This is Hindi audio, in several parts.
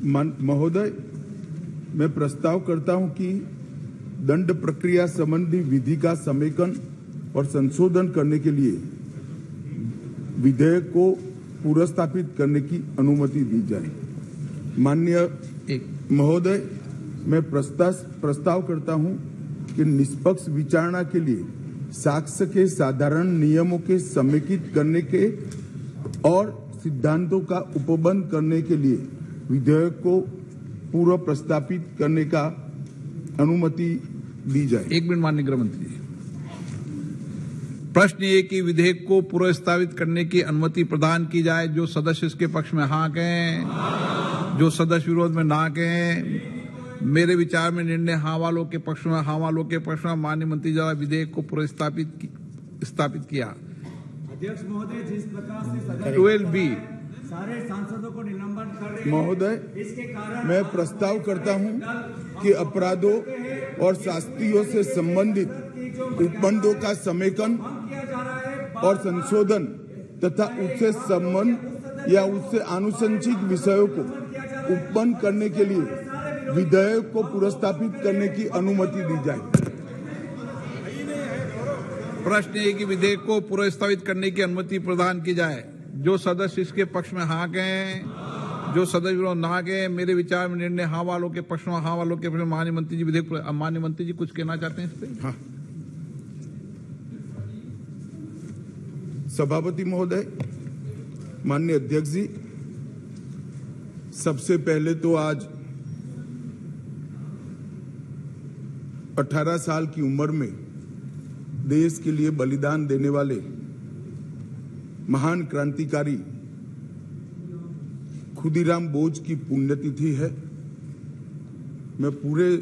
महोदय, मैं प्रस्ताव करता हूं कि दंड प्रक्रिया संबंधी विधि का समेकन और संशोधन करने के लिए विधेयक को पुनर्स्थापित करने की अनुमति दी जाए। माननीय महोदय, मैं प्रस्ताव करता हूं कि निष्पक्ष विचारणा के लिए साक्ष्य के साधारण नियमों के समेकित करने के और सिद्धांतों का उपबंध करने के लिए विधेयक को पूर्व प्रस्तापित करने का अनुमति दी जाए। एक मिनट माननीय गृह मंत्री जी। प्रश्न ये कि विधेयक को पूर्व प्रस्तावित करने की अनुमति प्रदान की जाए। जो सदस्य इसके पक्ष में हाँ कहें, जो सदस्य विरोध में ना कहें। मेरे विचार में निर्णय हाँ वालों के पक्ष में, हाँ वालों के पक्ष में। माननीय मंत्री द्वारा विधेयक को पूर्व स्थापित किया। अध्यक्ष महोदय, जिस प्रकार से 12B सारे सांसदों को निलंबन कर रहे हैं, महोदय, इसके कारण मैं प्रस्ताव करता हूं कि अपराधों और शास्तियों से संबंधित उपबंधों का समेकन और संशोधन तथा उससे संबंध या उससे आनुषंगिक विषयों को उपबंध करने के लिए विधेयक को पुनर्स्थापित करने की अनुमति दी जाए। प्रश्न है कि विधेयक को पूर्व स्थापित करने की अनुमति प्रदान की जाए। जो सदस्य इसके पक्ष में हाँ कहें, जो सदस्य विरोध ना कहें। मेरे विचार में निर्णय हाँ वालों के पक्ष में, हाँ वालों के पक्ष में। माननीय मंत्री जी विधेयक। माननीय मंत्री जी कुछ कहना चाहते हैं इस पे? हाँ। सभापति महोदय, माननीय अध्यक्ष जी, सबसे पहले तो आज 18 साल की उम्र में देश के लिए बलिदान देने वाले महान क्रांतिकारी खुदीराम बोस की पुण्यतिथि है। मैं पूरे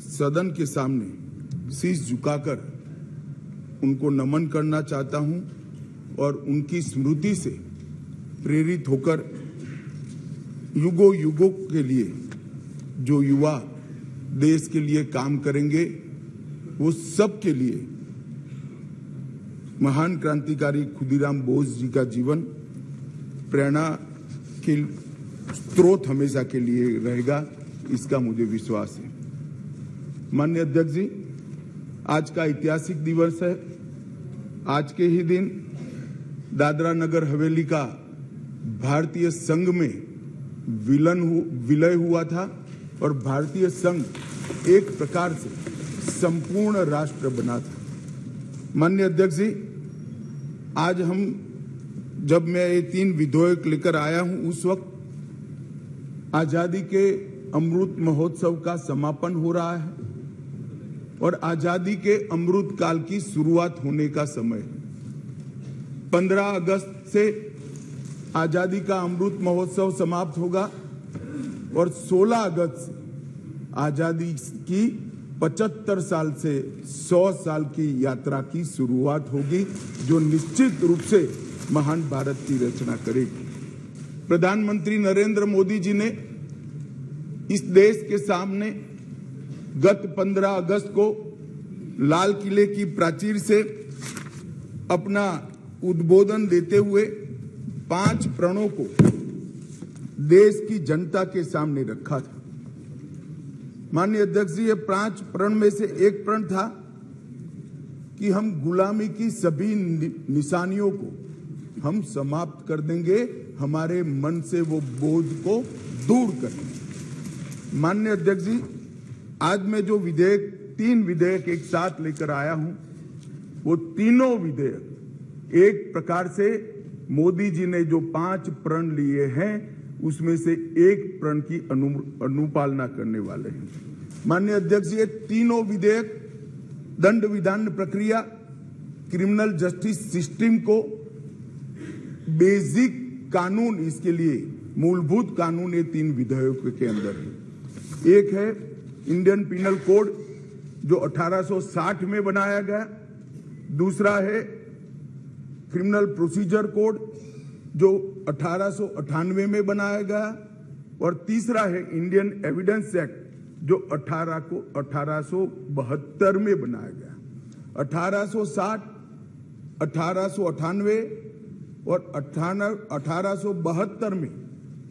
सदन के सामने शीश झुकाकर उनको नमन करना चाहता हूं और उनकी स्मृति से प्रेरित होकर युगों युगों के लिए जो युवा देश के लिए काम करेंगे, वो सब के लिए महान क्रांतिकारी खुदीराम बोस जी का जीवन प्रेरणा के स्रोत हमेशा के लिए रहेगा, इसका मुझे विश्वास है। माननीय अध्यक्ष जी, आज का ऐतिहासिक दिवस है। आज के ही दिन दादरा नगर हवेली का भारतीय संघ में विलय हुआ था और भारतीय संघ एक प्रकार से संपूर्ण राष्ट्र बना था। माननीय अध्यक्ष जी, आज जब मैं ये 3 विधेयक लेकर आया हूं, उस वक्त आजादी के अमृत महोत्सव का समापन हो रहा है और आजादी के अमृत काल की शुरुआत होने का समय है। 15 अगस्त से आजादी का अमृत महोत्सव समाप्त होगा और 16 अगस्त से आजादी की 75 साल से 100 साल की यात्रा की शुरुआत होगी, जो निश्चित रूप से महान भारत की रचना करेगी। प्रधानमंत्री नरेंद्र मोदी जी ने इस देश के सामने गत 15 अगस्त को लाल किले की प्राचीर से अपना उद्बोधन देते हुए 5 प्रणों को देश की जनता के सामने रखा था। माननीय अध्यक्ष जी, ये 5 प्रण में से एक प्रण था कि हम गुलामी की सभी निशानियों को हम समाप्त कर देंगे, हमारे मन से वो बोझ को दूर करेंगे। माननीय अध्यक्ष जी, आज मैं जो 3 विधेयक एक साथ लेकर आया हूं, वो तीनों विधेयक एक प्रकार से मोदी जी ने जो 5 प्रण लिए हैं, उसमें से एक प्रण की अनुपालना करने वाले हैं। माननीय अध्यक्ष जी, ये तीनों विधेयक दंड विधान प्रक्रिया, क्रिमिनल जस्टिस सिस्टम को बेसिक कानून, इसके लिए मूलभूत कानून ये 3 विधेयकों के अंदर है। एक है इंडियन पिनल कोड जो 1860 में बनाया गया, दूसरा है क्रिमिनल प्रोसीजर कोड जो 1898 में बनाया गया और तीसरा है इंडियन एविडेंस एक्ट जो 1872 में बनाया गया। 1860, 1898 और 1872 में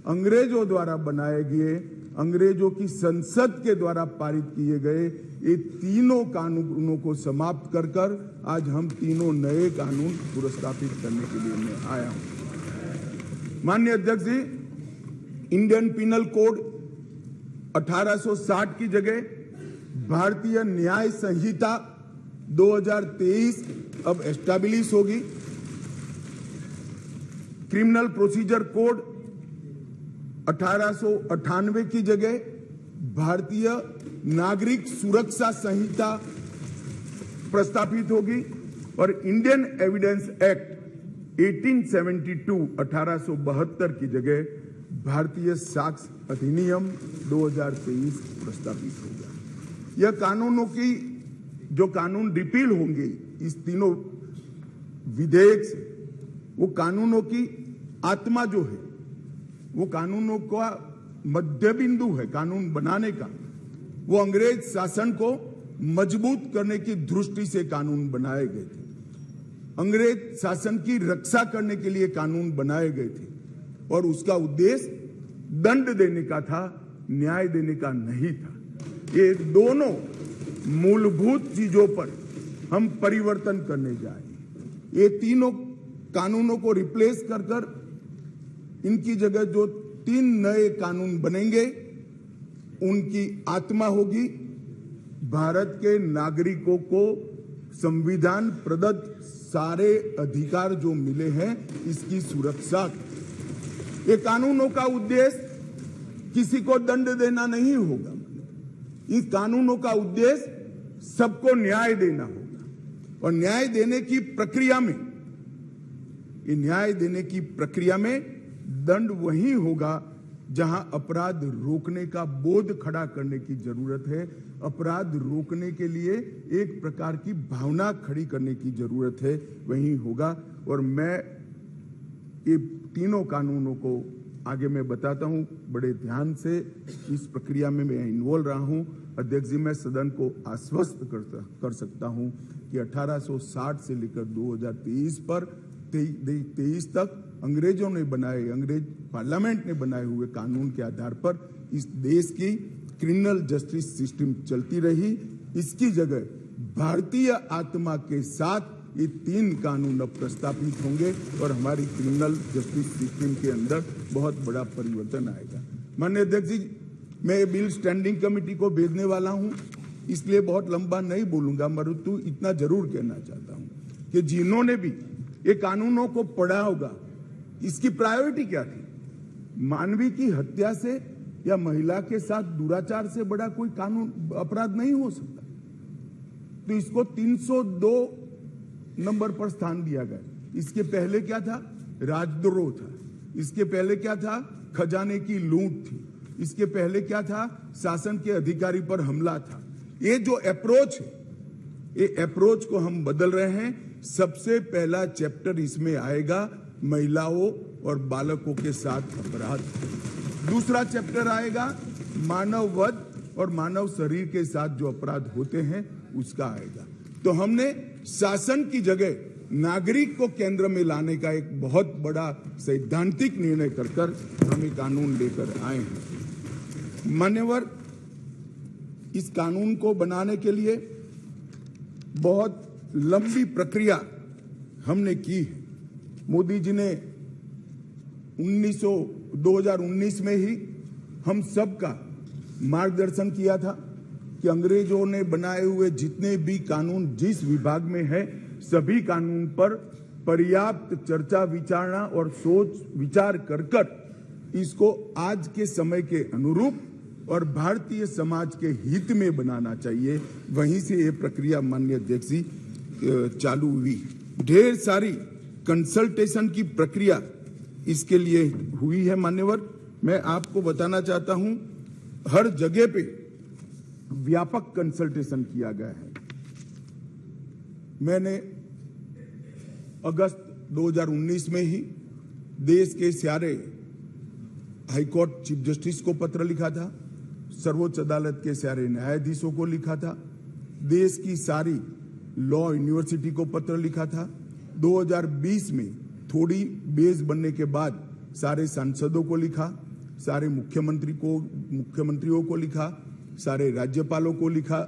अंग्रेजों द्वारा बनाए गए, अंग्रेजों की संसद के द्वारा पारित किए गए ये तीनों कानूनों को समाप्त कर आज हम तीनों नए कानून पुरस्कृत करने के लिए मैं आया हूं। माननीय अध्यक्ष जी, इंडियन पिनल कोड 1860 की जगह भारतीय न्याय संहिता 2023 अब एस्टैब्लिश होगी। क्रिमिनल प्रोसीजर कोड 1898 की जगह भारतीय नागरिक सुरक्षा संहिता प्रस्तावित होगी और इंडियन एविडेंस एक्ट 1872 की जगह भारतीय साक्ष्य अधिनियम 2023 प्रस्तावित होगा। यह कानूनों की जो कानून रिपील होंगे इस तीनों विधेयक से, वो कानूनों की आत्मा जो है, वो कानूनों का मध्य बिंदु है कानून बनाने का, वो अंग्रेज शासन को मजबूत करने की दृष्टि से कानून बनाए गए थे। अंग्रेज शासन की रक्षा करने के लिए कानून बनाए गए थे और उसका उद्देश्य दंड देने का था, न्याय देने का नहीं था। ये दोनों मूलभूत चीजों पर हम परिवर्तन करने जाएंगे। ये तीनों कानूनों को रिप्लेस कर इनकी जगह जो 3 नए कानून बनेंगे उनकी आत्मा होगी भारत के नागरिकों को संविधान प्रदत्त सारे अधिकार जो मिले हैं इसकी सुरक्षा। ये कानूनों का उद्देश्य किसी को दंड देना नहीं होगा। इन कानूनों का उद्देश्य सबको न्याय देना होगा और न्याय देने की प्रक्रिया में, ये न्याय देने की प्रक्रिया में दंड वही होगा जहां अपराध रोकने का बोध खड़ा करने की जरूरत है। अपराध रोकने के लिए एक प्रकार की भावना खड़ी करने की जरूरत है, वही होगा। और मैं ये तीनों कानूनों को आगे मैं बताता हूं, बड़े ध्यान से इस प्रक्रिया में मैं इन्वॉल्व रहा हूं। अध्यक्ष जी, मैं सदन को आश्वस्त कर सकता हूं कि 1860 से लेकर 2023 पर 23 तक अंग्रेजों ने बनाए, अंग्रेज पार्लियामेंट ने बनाए हुए कानून के आधार पर इस देश की क्रिमिनल जस्टिस सिस्टम चलती रही। इसकी जगह भारतीय आत्मा के साथ ये 3 कानून अब प्रस्तावित होंगे और हमारी क्रिमिनल जस्टिस सिस्टम के अंदर बहुत बड़ा परिवर्तन आएगा। माननीय अध्यक्ष जी, मैं ये बिल स्टैंडिंग कमेटी को भेजने वाला हूं, इसलिए बहुत लंबा नहीं बोलूंगा, मरुतु इतना जरूर कहना चाहता हूं कि जिन्होंने भी ये कानूनों को पढ़ा होगा, इसकी प्रायोरिटी क्या थी? मानवीय की हत्या से या महिला के साथ दुराचार से बड़ा कोई कानून अपराध नहीं हो सकता, तो इसको 302 नंबर पर स्थान दिया गया। इसके पहले क्या था? राजद्रोह था। इसके पहले क्या था? खजाने की लूट थी। इसके पहले क्या था? शासन के अधिकारी पर हमला था। ये जो अप्रोच है, ये अप्रोच को हम बदल रहे हैं। सबसे पहला चैप्टर इसमें आएगा महिलाओं और बालकों के साथ अपराध। दूसरा चैप्टर आएगा मानव वध और मानव शरीर के साथ जो अपराध होते हैं उसका आएगा। तो हमने शासन की जगह नागरिक को केंद्र में लाने का एक बहुत बड़ा सैद्धांतिक निर्णय कर हम ये कानून लेकर आए हैं। मान्यवर, इस कानून को बनाने के लिए बहुत लंबी प्रक्रिया हमने की है। मोदी जी ने 2019 में ही हम सबका मार्गदर्शन किया था कि अंग्रेजों ने बनाए हुए जितने भी कानून जिस विभाग में है, सभी कानून पर पर्याप्त चर्चा विचारणा और सोच विचार कर इसको आज के समय के अनुरूप और भारतीय समाज के हित में बनाना चाहिए। वहीं से ये प्रक्रिया माननीय अध्यक्ष जी चालू हुई। ढेर सारी कंसल्टेशन की प्रक्रिया इसके लिए हुई है। मान्यवर, मैं आपको बताना चाहता हूं, हर जगह पे व्यापक कंसल्टेशन किया गया है। मैंने अगस्त 2019 में ही देश के सारे हाईकोर्ट चीफ जस्टिस को पत्र लिखा था, सर्वोच्च अदालत के सारे न्यायाधीशों को लिखा था, देश की सारी लॉ यूनिवर्सिटी को पत्र लिखा था। 2020 में थोड़ी बेस बनने के बाद सारे सांसदों को लिखा, सारे मुख्यमंत्रियों को लिखा, सारे राज्यपालों को लिखा,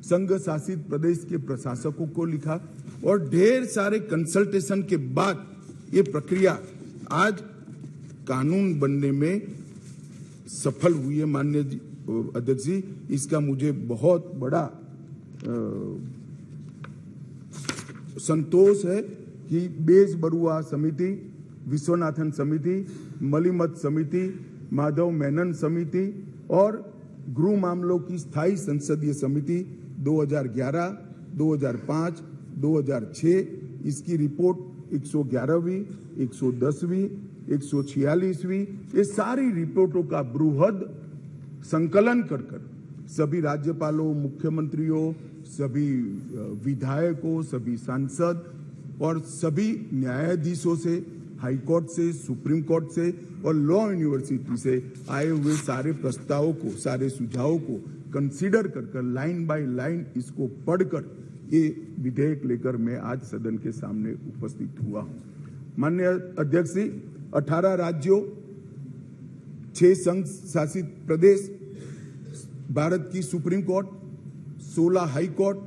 संघ शासित प्रदेश के प्रशासकों को लिखा और ढेर सारे कंसल्टेशन के बाद ये प्रक्रिया आज कानून बनने में सफल हुई है। माननीय अध्यक्ष जी, इसका मुझे बहुत बड़ा संतोष है कि बेज बरुआ समिति, विश्वनाथन समिति, मलिमत समिति, माधव मेनन समिति और गृह मामलों की स्थायी संसदीय समिति 2011, 2005, 2006 इसकी रिपोर्ट 111वीं, 110वीं, 146वीं ये सारी रिपोर्टों का बृहद संकलन कर सभी राज्यपालों, मुख्यमंत्रियों, सभी विधायकों, सभी सांसद और सभी न्यायाधीशों से, हाई कोर्ट से, सुप्रीम कोर्ट से और लॉ यूनिवर्सिटी से आए हुए सारे प्रस्तावों को, सारे सुझावों को कंसीडर कर लाइन बाय लाइन इसको पढ़कर ये विधेयक लेकर मैं आज सदन के सामने उपस्थित हुआ हूं। माननीय अध्यक्ष जी, 18 राज्यों, 6 संघ शासित प्रदेश, भारत की सुप्रीम कोर्ट, 16 हाई कोर्ट,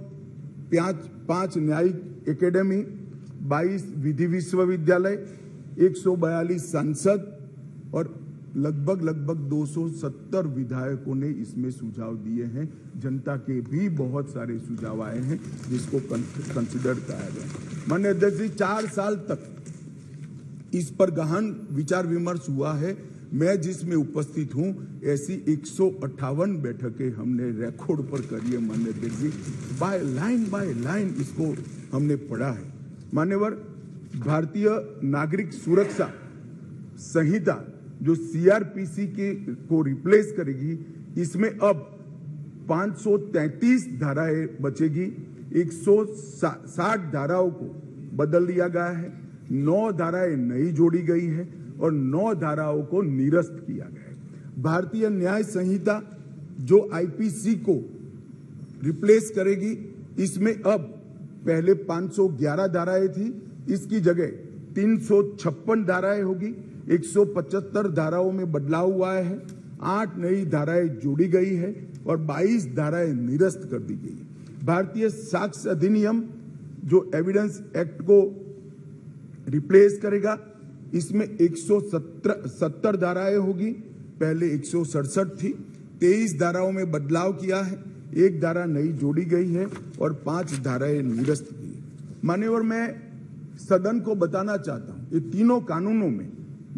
5 न्यायिक एकेडमी, 22 विधि विश्वविद्यालय, 142 सांसद और लगभग 270 विधायकों ने इसमें सुझाव दिए हैं। जनता के भी बहुत सारे सुझाव आए हैं जिसको कंसिडर किया गया। माननीय अध्यक्ष जी, 4 साल तक इस पर गहन विचार विमर्श हुआ है। मैं जिसमें उपस्थित हूं ऐसी 158 बैठकें हमने रिकॉर्ड पर करी है। माननीय अध्यक्ष जी, बाय लाइन इसको हमने पढ़ा है। मान्यवर, भारतीय नागरिक सुरक्षा संहिता जो सीआरपीसी को रिप्लेस करेगी, इसमें अब 533 धाराएं बचेगी, 160 धाराओं को बदल दिया गया है, 9 धाराएं नई जोड़ी गई है और 9 धाराओं को निरस्त किया गया है। भारतीय न्याय संहिता जो आईपीसी को रिप्लेस करेगी, इसमें अब पहले 511 धाराएं थी, इसकी जगह 356 धाराएं होगी, 175 धाराओं में बदलाव हुआ है, 8 नई धाराएं जोड़ी गई है और 22 धाराएं निरस्त कर दी गई है। भारतीय साक्ष्य अधिनियम जो एविडेंस एक्ट को रिप्लेस करेगा, इसमें 170 धाराएं होगी, पहले 167 थी, 23 धाराओं में बदलाव किया है, 1 धारा नई जोड़ी गई है और 5 धाराएं निरस्त की है। मान्यवर, मैं सदन को बताना चाहता हूं, ये तीनों कानूनों में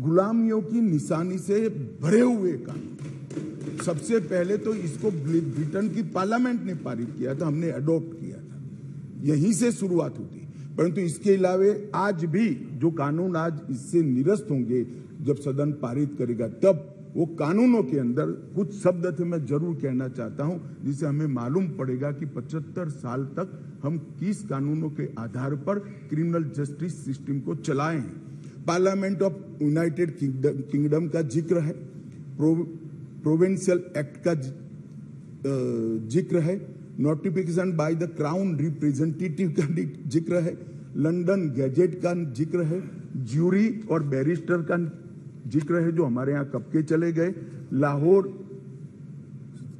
गुलामियों की निशानी से भरे हुए कानून। सबसे पहले तो इसको ब्रिटेन की पार्लियामेंट ने पारित किया था, हमने अडॉप्ट किया था, यहीं से शुरुआत होती। परंतु इसके अलावा आज भी जो कानून आज इससे निरस्त होंगे, जब सदन पारित करेगा तब वो कानूनों के अंदर कुछ शब्द थे मैं जरूर कहना चाहता हूं, जिससे हमें मालूम पड़ेगा कि 75 साल तक हम किस कानूनों के आधार पर क्रिमिनल जस्टिस सिस्टम को चलाए हैं। पार्लियामेंट ऑफ यूनाइटेड किंगडम का जिक्र है, प्रोविंशियल एक्ट का जिक्र है, notification by the crown representative का जिक्र है, लंदन गैजेट का जिक्र है, ज्यूरी और बैरिस्टर का जिक्र है जो हमारे यहाँ कब के चले गए, लाहौर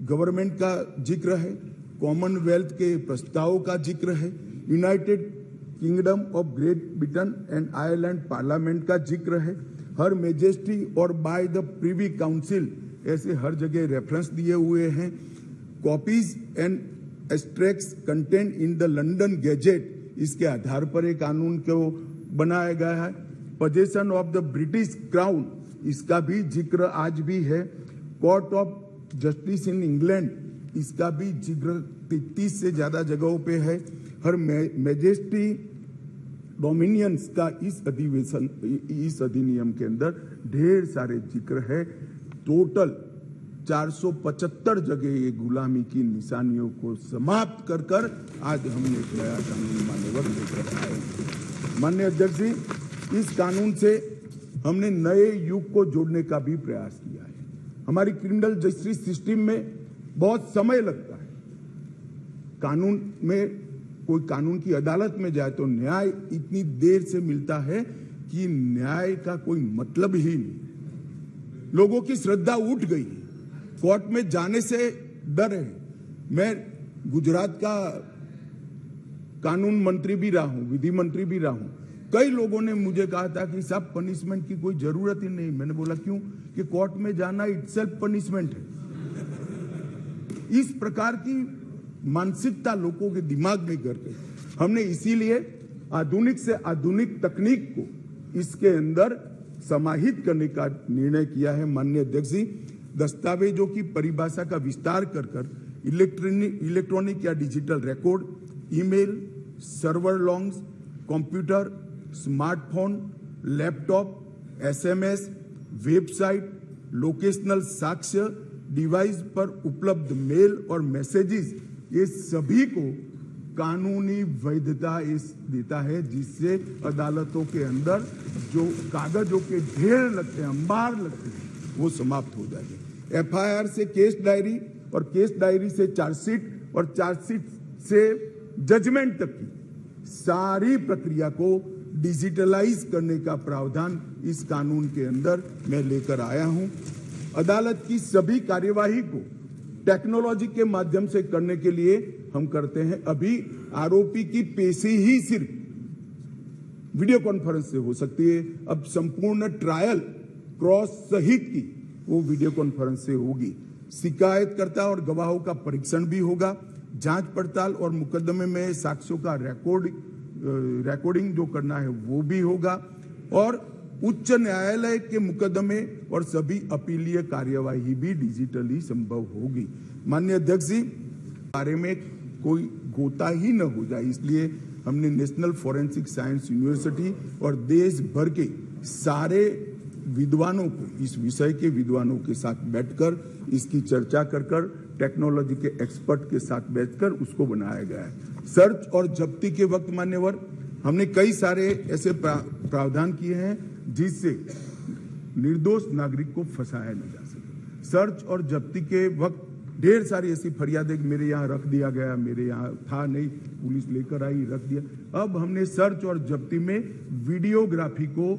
गवर्नमेंट का जिक्र है, कॉमनवेल्थ के प्रस्तावों का जिक्र है, United kingdom of great Britain and Ireland parliament का जिक्र है, हर मेजेस्टी और बाय द प्रिवी काउंसिल, ऐसे हर जगह रेफरेंस दिए हुए हैं। Copies and extracts content in the London gadget, इसके आधार पर एक कानून को बनाया गया है। Possession of the British crown, इसका भी जिक्र आज भी है। Court of justice in England, इसका भी जिक्र 33 से ज्यादा जगहों पे है। हर मैजेस्टी डोमिनियंस का इस अधिनियम के अंदर ढेर सारे जिक्र है। टोटल 475 जगह ये गुलामी की निशानियों को समाप्त कर आज हमने एक नया कानून मान्यवर लेकर आए। माननीय अध्यक्ष जी, इस कानून से हमने नए युग को जोड़ने का भी प्रयास किया है। हमारी क्रिमिनल जस्टिस सिस्टम में बहुत समय लगता है। कानून में कोई कानून की अदालत में जाए तो न्याय इतनी देर से मिलता है कि न्याय का कोई मतलब ही नहीं। लोगों की श्रद्धा उठ गई है, कोर्ट में जाने से डर है। मैं गुजरात का कानून मंत्री भी रहा हूं, विधि मंत्री भी रहा हूं। कई लोगों ने मुझे कहा था कि साहब पनिशमेंट की कोई जरूरत ही नहीं। मैंने बोला क्यों? कि कोर्ट में जाना इटसेल्फ पनिशमेंट है। इस प्रकार की मानसिकता लोगों के दिमाग में करके हमने इसीलिए आधुनिक से आधुनिक तकनीक को इसके अंदर समाहित करने का निर्णय किया है। माननीय अध्यक्ष जी, दस्तावेजों की परिभाषा का विस्तार कर इलेक्ट्रॉनिक या digital record, email, server longs, computer, smartphone, laptop, SMS, website, locational साक्ष्य, डिवाइस पर उपलब्ध मेल और मैसेजेस, ये सभी को कानूनी वैधता देता है, जिससे अदालतों के अंदर जो कागजों के ढेर लगते हैं, अंबार लगते हैं, वो समाप्त हो जाएंगे। एफआईआर से केस डायरी और केस डायरी से चार्जशीट और चार्जशीट से जजमेंट तक की सारी प्रक्रिया को डिजिटलाइज करने का प्रावधान इस कानून के अंदर मैं लेकर आया हूं। अदालत की सभी कार्यवाही को टेक्नोलॉजी के माध्यम से करने के लिए हम करते हैं। अभी आरोपी की पेशी ही सिर्फ वीडियो कॉन्फ्रेंस से हो सकती है, अब संपूर्ण ट्रायल क्रॉस सहित की वो वीडियो कॉन्फ्रेंस से होगी। शिकायतकर्ता और गवाहों का परीक्षण भी होगा। जांच पड़ताल और मुकदमे में साक्ष्यों का रिकॉर्डिंग जो करना है वो भी होगा, और उच्च न्यायालय के मुकदमे और सभी अपीलीय कार्यवाही भी डिजिटली संभव होगी। माननीय अध्यक्ष जी, बारे में कोई गोता ही न हो जाए, इसलिए हमने नेशनल फॉरेंसिक साइंस यूनिवर्सिटी और देश भर के सारे विद्वानों को, इस विषय के विद्वानों के साथ बैठकर इसकी चर्चा कर टेक्नोलॉजी के एक्सपर्ट के साथ बैठकर उसको बनाया गया है। सर्च और जब्ती के वक्त मान्यवर हमने कई सारे ऐसे प्रावधान किए हैं जिससे निर्दोष नागरिक को फंसाया नहीं जा सके। सर्च और जब्ती के वक्त ढेर सारी ऐसी फरियादें, मेरे यहाँ रख दिया गया, मेरे यहाँ था नहीं, पुलिस लेकर आई, रख दिया। अब हमने सर्च और जब्ती में वीडियोग्राफी को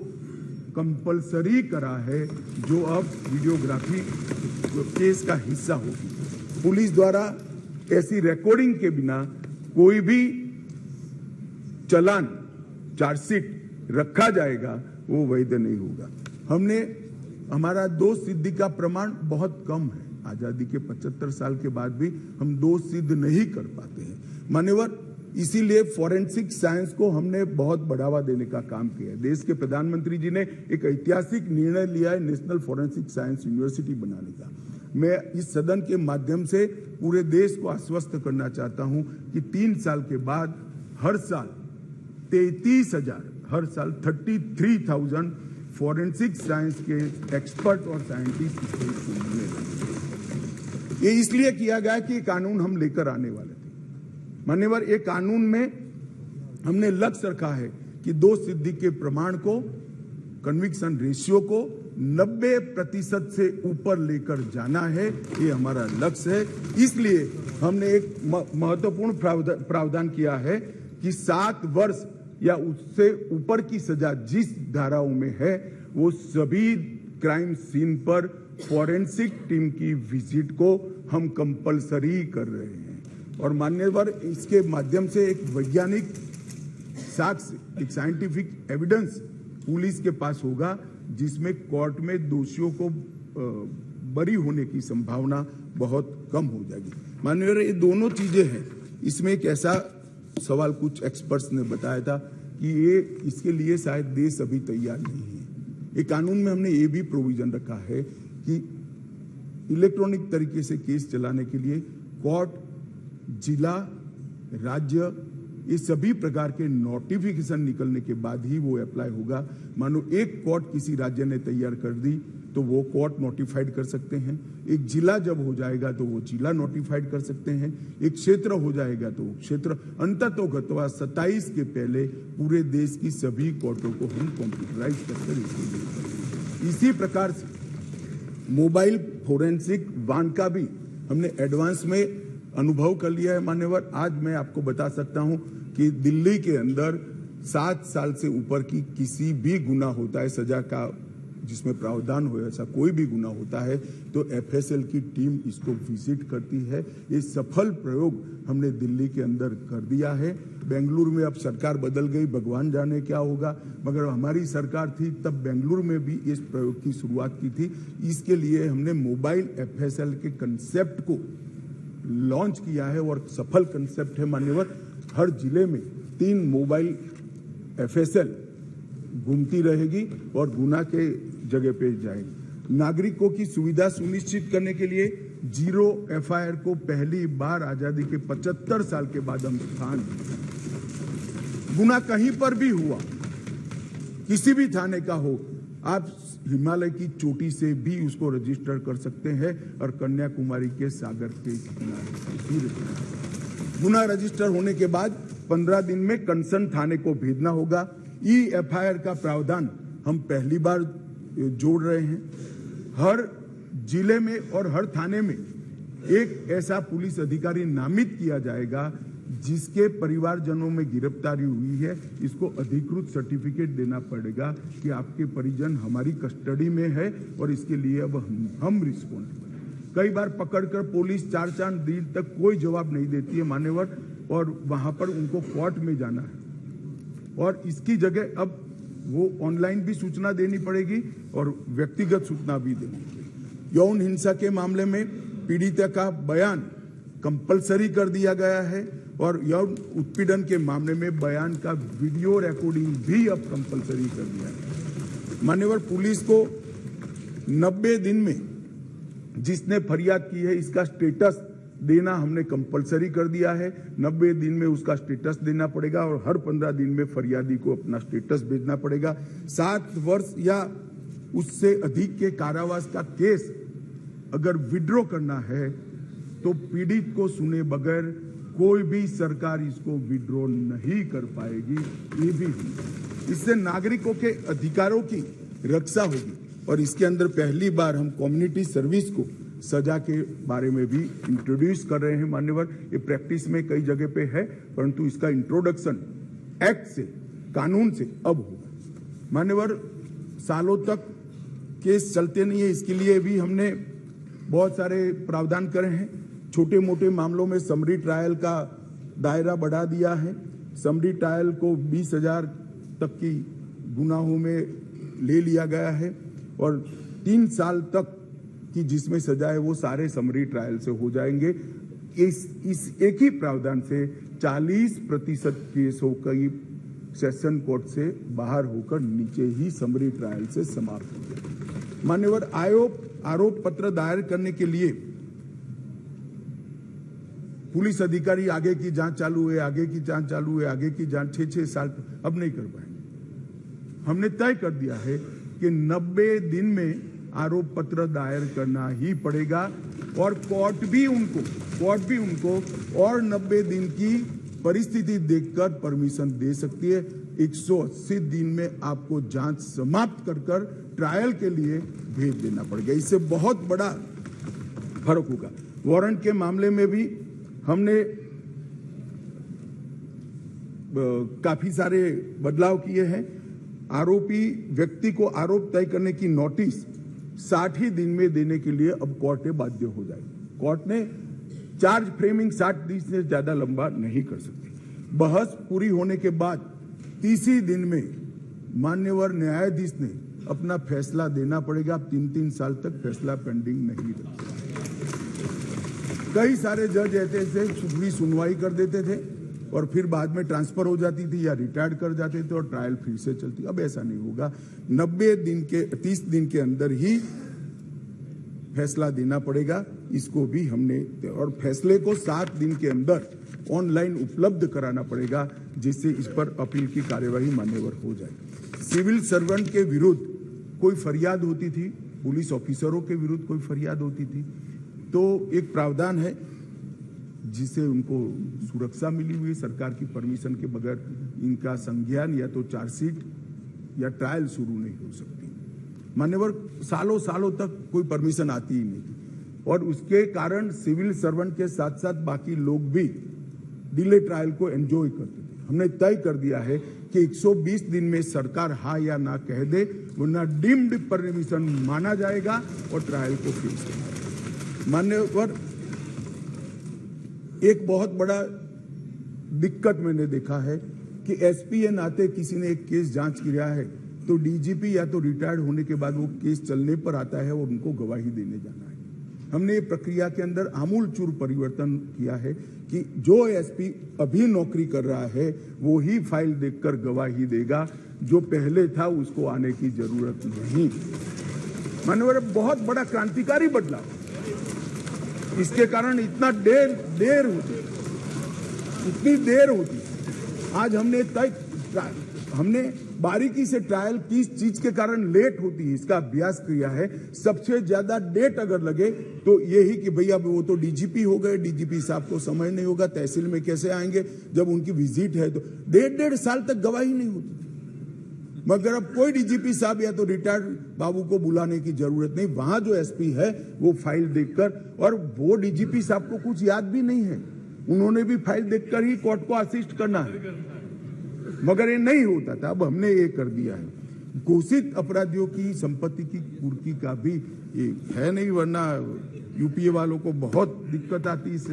कंपलसरी करा है, जो अब वीडियोग्राफी केस का हिस्सा होगी। पुलिस द्वारा ऐसी रिकॉर्डिंग के बिना कोई भी चालान, चार्जशीट रखा जाएगा वो वैध नहीं होगा। हमारा दोष सिद्धि का प्रमाण बहुत कम है। आजादी के 75 साल के बाद भी हम दोष सिद्ध नहीं कर पाते हैं मान्यवर। इसीलिए फॉरेंसिक साइंस को हमने बहुत बढ़ावा देने का काम किया है। देश के प्रधानमंत्री जी ने एक ऐतिहासिक निर्णय लिया है नेशनल फॉरेंसिक साइंस यूनिवर्सिटी बनाने का। मैं इस सदन के माध्यम से पूरे देश को आश्वस्त करना चाहता हूं कि 3 साल के बाद हर साल 33,000 फॉरेंसिक साइंस के एक्सपर्ट और साइंटिस्ट इस देश को मिलने लगे। ये इसलिए किया गया कि कानून हम लेकर आने वाले थे मान्यवर। एक कानून में हमने लक्ष्य रखा है कि दोष सिद्धि के प्रमाण को, कन्विक्शन रेशियो को 90% से ऊपर लेकर जाना है, ये हमारा लक्ष्य है। इसलिए हमने एक महत्वपूर्ण प्रावधान किया है कि 7 वर्ष या उससे ऊपर की सजा जिस धाराओं में है, वो सभी क्राइम सीन पर फॉरेंसिक टीम की विजिट को हम कंपलसरी कर रहे हैं। और मान्यवर, इसके माध्यम से एक वैज्ञानिक साक्ष्य, एक साइंटिफिक एविडेंस पुलिस के पास होगा, जिसमें कोर्ट में दोषियों को बरी होने की संभावना बहुत कम हो जाएगी। माननीय, ये दोनों चीजें हैं। इसमें एक ऐसा सवाल कुछ एक्सपर्ट्स ने बताया था कि ये इसके लिए शायद देश अभी तैयार नहीं है। ये कानून में हमने ये भी प्रोविजन रखा है कि इलेक्ट्रॉनिक तरीके से केस चलाने के लिए कोर्ट, जिला, राज्य, ये सभी प्रकार के नोटिफिकेशन निकलने के बाद ही वो अप्लाई होगा। मानो एक कोर्ट किसी राज्य ने तैयार कर दी तो वो कोर्ट नोटिफाइड कर सकते हैं। एक जिला जब हो जाएगा तो वो जिला नोटिफाइड कर सकते हैं। एक क्षेत्र हो जाएगा तो क्षेत्र। अंततोगत्वा 27 के पहले पूरे देश की सभी कोर्टों को हम कंप्यूटराइज करके इसी प्रकार से मोबाइल फोरेंसिक वान का भी हमने एडवांस में अनुभव कर लिया है मान्यवर। आज मैं आपको बता सकता हूं कि दिल्ली के अंदर 7 साल से ऊपर की किसी भी गुनाह होता है, सजा का जिसमें प्रावधान हो ऐसा कोई भी गुना होता है तो एफएसएल की टीम इसको विजिट करती है। ये सफल प्रयोग हमने दिल्ली के अंदर कर दिया है। बेंगलुरु में अब सरकार बदल गई, भगवान जाने क्या होगा, मगर हमारी सरकार थी तब बेंगलुरु में भी इस प्रयोग की शुरुआत की थी। इसके लिए हमने मोबाइल एफएसएल के कंसेप्ट को लॉन्च किया है और सफल कंसेप्ट है मान्यवर। हर जिले में 3 मोबाइल एफएसएल घूमती रहेगी और गुना के जगह पे जाएगी। नागरिकों की सुविधा सुनिश्चित करने के लिए जीरो एफआईआर को पहली बार आजादी के 75 साल के बाद हम स्थान गुना कहीं पर भी हुआ, किसी भी थाने का हो, आप हिमालय की चोटी से भी उसको रजिस्टर कर सकते हैं और कन्याकुमारी के सागर के किनारे गुना रजिस्टर होने के बाद 15 दिन में कंसर्न थाने को भेजना होगा। एफआईआर का प्रावधान हम पहली बार जोड़ रहे हैं। हर जिले में और हर थाने में एक ऐसा पुलिस अधिकारी नामित किया जाएगा जिसके परिवारजनों में गिरफ्तारी हुई है। इसको अधिकृत सर्टिफिकेट देना पड़ेगा कि आपके परिजन हमारी कस्टडी में है और इसके लिए अब हम रिस्पॉन्सिबल। कई बार पकड़कर पुलिस 4 दिन तक कोई जवाब नहीं देती है मान्यवर, और वहां पर उनको कोर्ट में जाना है और इसकी जगह अब वो ऑनलाइन भी सूचना देनी पड़ेगी और व्यक्तिगत सूचना भी देनी पड़ेगी। यौन हिंसा के मामले में पीड़िता का बयान कंपलसरी कर दिया गया है और यौन उत्पीड़न के मामले में बयान का वीडियो रिकॉर्डिंग भी अब कंपलसरी कर दिया है। मान्यवर, पुलिस को 90 दिन में जिसने फरियाद की है इसका स्टेटस देना हमने कंपलसरी कर दिया है। 90 दिन में उसका स्टेटस देना पड़ेगा और हर 15 दिन में फरियादी को अपना स्टेटस भेजना पड़ेगा। 7 वर्ष या उससे अधिक के कारावास का केस अगर विड्रॉ करना है तो पीड़ित को सुने बगैर कोई भी सरकार इसको विड्रॉ नहीं कर पाएगी। ये भी इससे नागरिकों के अधिकारों की रक्षा होगी और इसके अंदर पहली बार हम कम्युनिटी सर्विस को सजा के बारे में भी इंट्रोड्यूस कर रहे हैं मान्यवर। ये प्रैक्टिस में कई जगह पे है परंतु इसका इंट्रोडक्शन एक्ट से, कानून से अब होगा मान्यवर। सालों तक केस चलते नहीं है, इसके लिए भी हमने बहुत सारे प्रावधान करे हैं। छोटे मोटे मामलों में समरी ट्रायल का दायरा बढ़ा दिया है। समरी ट्रायल को 20,000 तक की गुनाहों में ले लिया गया है और 3 साल तक की जिसमें सजा है वो सारे समरी ट्रायल से हो जाएंगे। इस एक ही प्रावधान से 40% केसों कई सेशन कोर्ट से बाहर होकर नीचे ही समरी ट्रायल से समाप्त हो गए। मान्यवर, आरोप पत्र दायर करने के लिए पुलिस अधिकारी आगे की जांच चालू है, आगे की जांच चालू है, आगे की जांच 6-6 साल अब नहीं कर पाएंगे। हमने तय कर दिया है कि 90 दिन में आरोप पत्र दायर करना ही पड़ेगा और कोर्ट भी उनको और 90 दिन की परिस्थिति देखकर परमिशन दे सकती है। 180 दिन में आपको जांच समाप्त कर ट्रायल के लिए भेज देना पड़ेगा। इससे बहुत बड़ा फर्क होगा। वारंट के मामले में भी हमने काफी सारे बदलाव किए हैं। आरोपी व्यक्ति को आरोप तय करने की नोटिस 60 ही दिन में देने के लिए अब कोर्ट बाध्य हो जाएगी। कोर्ट ने चार्ज फ्रेमिंग 60 दिन से ज्यादा लंबा नहीं कर सकती। बहस पूरी होने के बाद 30 दिन में मान्यवर न्यायाधीश ने अपना फैसला देना पड़ेगा। 3-3 साल तक फैसला पेंडिंग नहीं रखा। कई सारे जज ऐसे पूरी सुनवाई कर देते थे और फिर बाद में ट्रांसफर हो जाती थी या रिटायर्ड कर जाते थे और ट्रायल फिर से चलती। अब ऐसा नहीं होगा। 30 दिन के अंदर ही फैसला देना पड़ेगा। इसको भी हमने, और फैसले को 7 दिन के अंदर ऑनलाइन उपलब्ध कराना पड़ेगा जिससे इस पर अपील की कार्यवाही मान्यवर हो जाए। सिविल सर्वेंट के विरुद्ध कोई फरियाद होती थी, पुलिस ऑफिसरों के विरुद्ध कोई फरियाद होती थी तो एक प्रावधान है जिसे उनको सुरक्षा मिली हुई सरकार की परमिशन के बगैर इनका संज्ञान या तो चार्जशीट या ट्रायल शुरू नहीं हो सकती। मान्यवर, सालों तक कोई परमिशन आती ही नहीं थी और उसके कारण सिविल सर्वेंट के साथ साथ बाकी लोग भी डिले ट्रायल को एंजॉय करते थे। हमने तय कर दिया है कि 120 दिन में सरकार हाँ या ना कह दे, वरना डीम्ड परमिशन माना जाएगा और ट्रायल को फिक्स करेगा। मान्यवर, एक बहुत बड़ा दिक्कत मैंने देखा है कि एसपी के नाते किसी ने एक केस जांच किया है तो डीजीपी या तो रिटायर्ड होने के बाद वो केस चलने पर आता है और उनको गवाही देने जाना है। हमने ये प्रक्रिया के अंदर आमूल चूर परिवर्तन किया है कि जो एसपी अभी नौकरी कर रहा है वो ही फाइल देखकर गवाही देगा, जो पहले था उसको आने की जरूरत नहीं। माननीय, बहुत बड़ा क्रांतिकारी बदलाव। इसके कारण इतना देर होती, इतनी देर होती। आज हमने बारीकी से ट्रायल किस चीज के कारण लेट होती है इसका अभ्यास किया है। सबसे ज्यादा डेट अगर लगे तो यही कि भैया वो तो डीजीपी हो गए, डीजीपी साहब को समय नहीं होगा, तहसील में कैसे आएंगे, जब उनकी विजिट है तो 1.5 साल तक गवाही नहीं होती। मगर अब कोई डीजीपी साहब या तो रिटायर्ड बाबू को बुलाने की जरूरत नहीं, वहां जो एसपी है वो फाइल देखकर, और वो डीजीपी साहब को कुछ याद भी नहीं है, उन्होंने भी फाइल देखकर ही कोर्ट को असिस्ट करना है, मगर ये नहीं होता था। अब हमने ये कर दिया है। घोषित अपराधियों की संपत्ति की कुर्की का भी ये है नहीं, वरना यूपीए वालों को बहुत दिक्कत आती इस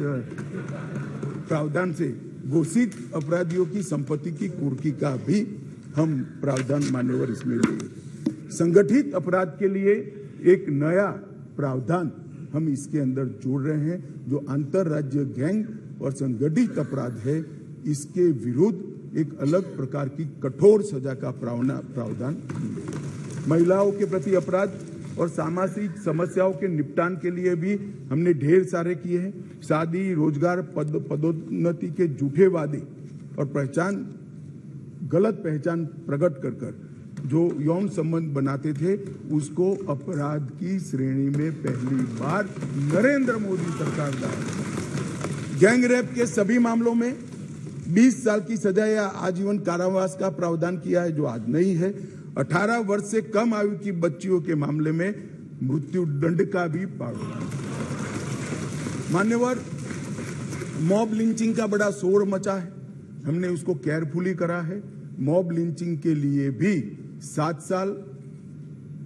प्रावधान से। घोषित अपराधियों की संपत्ति की कुर्की का भी हम प्रावधान मान्यवर इसमें लेंगे। संगठित अपराध के लिए एक नया प्रावधान हम इसके अंदर जोड़ रहे हैं, जो अंतरराज्य गैंग और संगठित अपराध है, इसके विरुद्ध एक अलग प्रकार की कठोर सजा का प्रावधान। महिलाओं के प्रति अपराध और सामाजिक समस्याओं के निपटान के लिए भी हमने ढेर सारे किए हैं। शादी, रोजगार, पदोन्नति के झूठे वादे और गलत पहचान प्रकट कर जो यौन संबंध बनाते थे, उसको अपराध की श्रेणी में पहली बार नरेंद्र मोदी सरकार लाए। गैंग रेप के सभी मामलों में 20 साल की सजा या आजीवन कारावास का प्रावधान किया है, जो आज नहीं है। 18 वर्ष से कम आयु की बच्चियों के मामले में मृत्यु दंड का भी प्रावधान। मान्यवर, मॉब लिंचिंग का बड़ा शोर मचा है, हमने उसको केयरफुली करा है। मॉब लिंचिंग के लिए भी 7 साल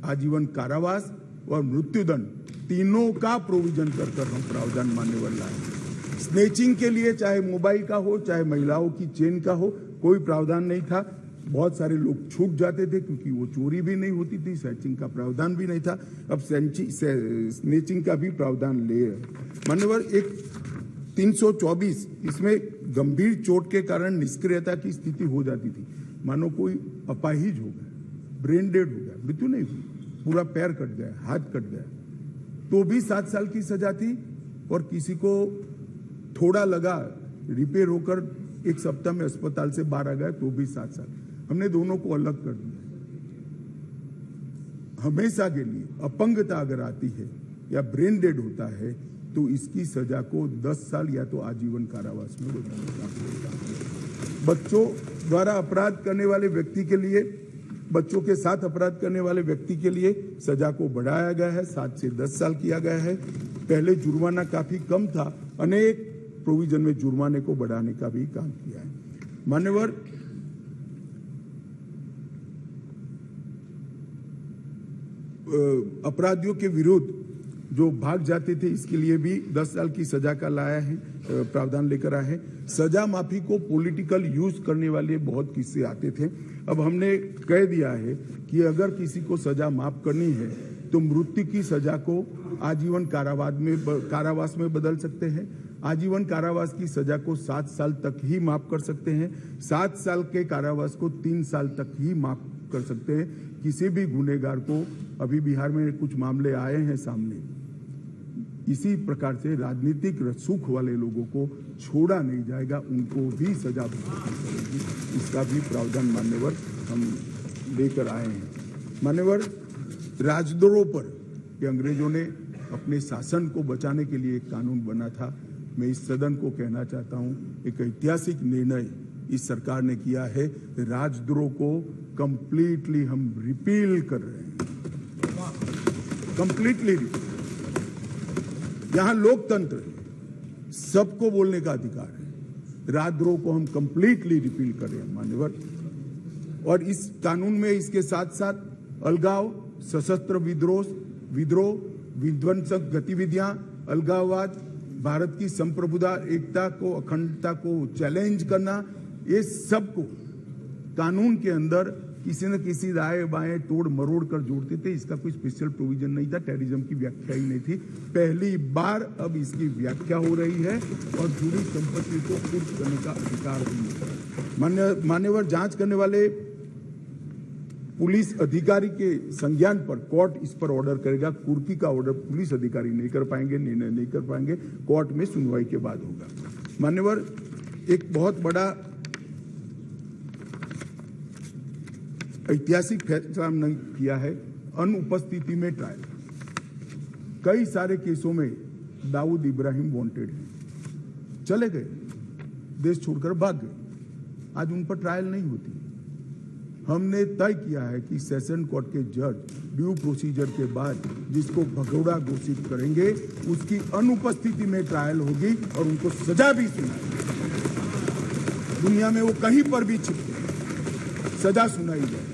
आजीवन कारावास और मृत्युदंड तीनों का प्रोविजन कर हम प्रावधान मान्यवर लाए। स्नेचिंग के लिए चाहे मोबाइल का हो चाहे महिलाओं की चेन का हो, कोई प्रावधान नहीं था। बहुत सारे लोग छूट जाते थे क्योंकि वो चोरी भी नहीं होती थी, स्नेचिंग का प्रावधान भी नहीं था। अब स्नेचिंग का भी प्रावधान ले मान्यवर। एक 324, इसमें गंभीर चोट के कारण निष्क्रियता की स्थिति हो जाती थी, मानो कोई अपाहिज हो गया, ब्रेन डेड हो गया, मृत्यु नहीं हुई, पूरा पैर कट गया, हाथ कट गया, तो भी 7 साल की सजा थी। और किसी को थोड़ा लगा, रिपेयर होकर 1 सप्ताह में अस्पताल से बाहर आ गया, तो भी 7 साल। हमने दोनों को अलग कर दिया। हमेशा के लिए अपंगता अगर आती है या ब्रेन डेड होता है तो इसकी सजा को 10 साल या तो आजीवन कारावास में बदलना। बच्चों द्वारा अपराध करने वाले व्यक्ति के लिए, बच्चों के साथ अपराध करने वाले व्यक्ति के लिए सजा को बढ़ाया गया है, 7 से 10 साल किया गया है। पहले जुर्माना काफी कम था, अनेक प्रोविजन में जुर्माने को बढ़ाने का भी काम किया है। मान्यवर, अपराधियों के विरुद्ध जो भाग जाते थे, इसके लिए भी 10 साल की सजा का लाया है, प्रावधान लेकर आए हैं। सजा माफी को पॉलिटिकल यूज करने वाले बहुत किस्से आते थे। अब हमने कह दिया है कि अगर किसी को सजा माफ करनी है तो मृत्यु की सजा को आजीवन कारावास में बदल सकते हैं। आजीवन कारावास की सजा को 7 साल तक ही माफ कर सकते हैं। 7 साल के कारावास को 3 साल तक ही माफ कर सकते हैं। किसी भी गुनहगार को, अभी बिहार में कुछ मामले आए हैं सामने, इसी प्रकार से राजनीतिक रसूख वाले लोगों को छोड़ा नहीं जाएगा, उनको भी सजा मिलेगी। इसका भी प्रावधान मान्यवर हम लेकर आए हैं। मान्यवर, राजद्रोह पर ये अंग्रेजों ने अपने शासन को बचाने के लिए एक कानून बना था। मैं इस सदन को कहना चाहता हूं, एक ऐतिहासिक निर्णय इस सरकार ने किया है। राजद्रोह को कंप्लीटली हम रिपील कर रहे हैं, कंप्लीटली। यहां लोकतंत्र, सबको बोलने का अधिकार है, राजद्रोह को हम कंप्लीटली रिपील करें मान्यवर। और इस कानून में इसके साथ साथ अलगाव, सशस्त्र विद्रोह, विध्वंसक गतिविधियां, अलगाववाद, भारत की संप्रभुता, एकता को, अखंडता को चैलेंज करना, ये सब को कानून के अंदर किसी न किसी दाएं बाएं तोड़ मरोड़ कर जोड़ते थे। इसका कोई स्पेशल प्रोविजन नहीं था, टेररिज्म की व्याख्या ही नहीं थी। पहली बार अब इसकी व्याख्या हो रही है और जुड़ी संपत्ति को कुर्क करने का अधिकार भी है। मान्यवर, जांच करने वाले पुलिस अधिकारी के संज्ञान पर कोर्ट इस पर ऑर्डर करेगा। कुर्की का ऑर्डर पुलिस अधिकारी नहीं कर पाएंगे, निर्णय नहीं कर पाएंगे, कोर्ट में सुनवाई के बाद होगा। मान्यवर, एक बहुत बड़ा ऐतिहासिक फैसला हमने किया है, अनुपस्थिति में ट्रायल। कई सारे केसों में दाऊद इब्राहिम वांटेड हैं, चले गए, देश छोड़कर भाग गए, आज उन पर ट्रायल नहीं होती। हमने तय किया है कि सेशन कोर्ट के जज ड्यू प्रोसीजर के बाद जिसको भगोड़ा घोषित करेंगे उसकी अनुपस्थिति में ट्रायल होगी और उनको सजा भी सुनाई। दुनिया में वो कहीं पर भी छिपके सजा सुनाई जाए।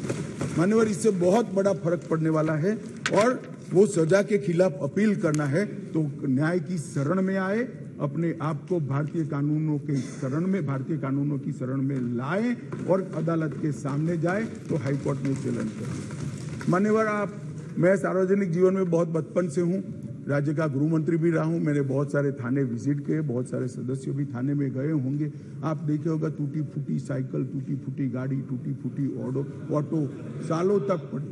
मान्यवर, इससे बहुत बड़ा फर्क पड़ने वाला है और वो सजा के खिलाफ अपील करना है तो न्याय की शरण में आए, अपने आप को भारतीय कानूनों के शरण में, भारतीय कानूनों की शरण में लाएं और अदालत के सामने जाए तो हाईकोर्ट में चैलेंज करें। मान्यवर, मैं सार्वजनिक जीवन में बहुत बचपन से हूं, राज्य का गृह मंत्री भी रहा हूं। मैंने बहुत सारे थाने विजिट किए, बहुत सारे सदस्य भी थाने में गए होंगे। आप देखे होगा टूटी फूटी साइकिल, टूटी फूटी गाड़ी, टूटी फूटी ऑटो सालों तक पड़ी,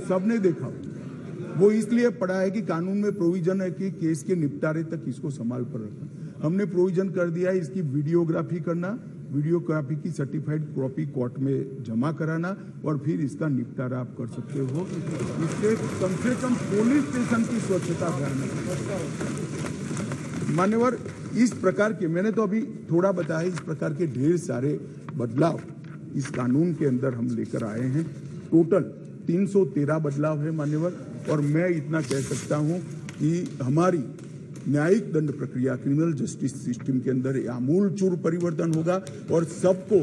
सबने देखा। वो इसलिए पड़ा है कि कानून में प्रोविजन है कि केस के निपटारे तक इसको संभाल पर रखना। हमने प्रोविजन कर दिया है इसकी वीडियोग्राफी करना, वीडियोग्राफी की सर्टिफाइड कॉपी कोर्ट में जमा कराना और फिर इसका निपटारा आप कर सकते हो। इससे कम से कम पुलिस स्टेशन की स्वच्छता ध्यान रखना। मान्यवर, इस प्रकार के, मैंने तो अभी थोड़ा बताया, इस प्रकार के ढेर सारे बदलाव इस कानून के अंदर हम लेकर आए हैं। टोटल 313 बदलाव है मान्यवर। और मैं इतना कह सकता हूं कि हमारी न्यायिक दंड प्रक्रिया, क्रिमिनल जस्टिस सिस्टम के अंदर आमूलचूल परिवर्तन होगा और सबको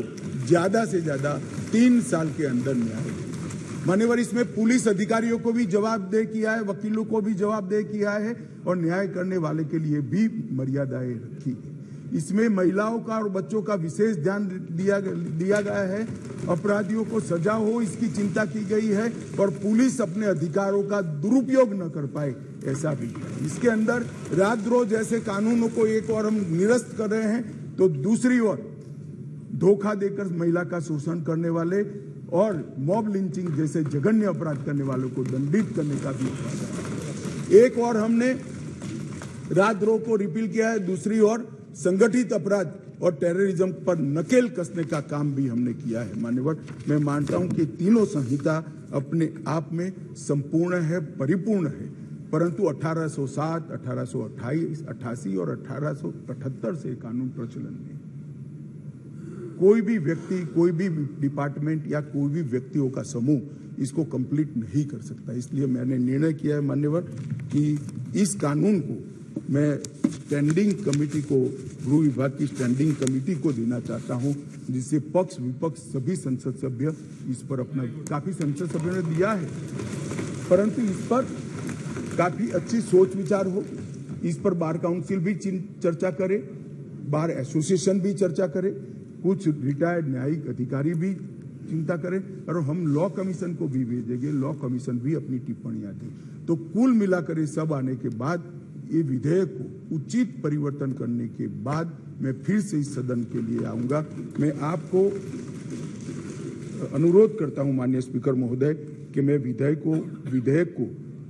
ज्यादा से ज्यादा 3 साल के अंदर न्याय होगा। मान्यवर, इसमें पुलिस अधिकारियों को भी जवाबदेह किया है, वकीलों को भी जवाबदेह किया है और न्याय करने वाले के लिए भी मर्यादाएं रखी है। इसमें महिलाओं का और बच्चों का विशेष ध्यान दिया गया है। अपराधियों को सजा हो इसकी चिंता की गई है और पुलिस अपने अधिकारों का दुरुपयोग न कर पाए, ऐसा भी है। इसके अंदर राजद्रोह जैसे कानूनों को एक और हम निरस्त कर रहे हैं तो दूसरी ओर धोखा देकर महिला का शोषण करने वाले और मॉब लिंचिंग जैसे जघन्य अपराध करने वालों को दंडित करने का भी एक और हमने राजद्रोह को रिपील किया है, दूसरी ओर संगठित अपराध और टेररिज्म पर नकेल कसने का काम भी हमने किया है। मान्यवर, मैं मानता हूं कि तीनों संहिता अपने आप में संपूर्ण है, परिपूर्ण है, परंतु 1807, 1828, 88 और 1878 से कानून प्रचलन में कोई भी व्यक्ति, कोई भी डिपार्टमेंट या कोई भी व्यक्तियों का समूह इसको कंप्लीट नहीं कर सकता। इसलिए मैंने निर्णय किया है मान्यवर कि इस कानून को मैं स्टैंडिंग कमेटी को, गृह विभाग की स्टैंडिंग कमेटी को देना चाहता हूं, जिससे पक्ष विपक्ष सभी संसद सभ्य इस पर अपना, काफी संसद सभ्यों ने दिया है, परंतु इस पर काफी अच्छी सोच विचार हो। इस पर बार काउंसिल भी चर्चा करे, बार एसोसिएशन भी चर्चा करे, कुछ रिटायर्ड न्यायिक अधिकारी भी चिंता करें और हम लॉ कमीशन को भी भेजेंगे, लॉ कमीशन भी अपनी टिप्पणियां दे। तो कुल मिलाकर ये सब आने के बाद ये विधेयक को उचित परिवर्तन करने के बाद मैं फिर से इस सदन के लिए आऊंगा। मैं आपको अनुरोध करता हूं माननीय स्पीकर महोदय कि मैं विधेयक को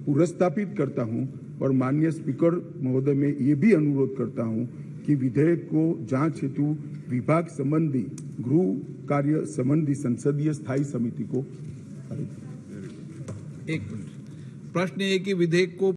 पुरस्तापित करता हूं और माननीय स्पीकर महोदय में ये भी अनुरोध करता हूं कि विधेयक को जांच हेतु विभाग संबंधी गृह कार्य संबंधी संसदीय स्थायी समिति को। एक प्रश्न ये कि विधेयक को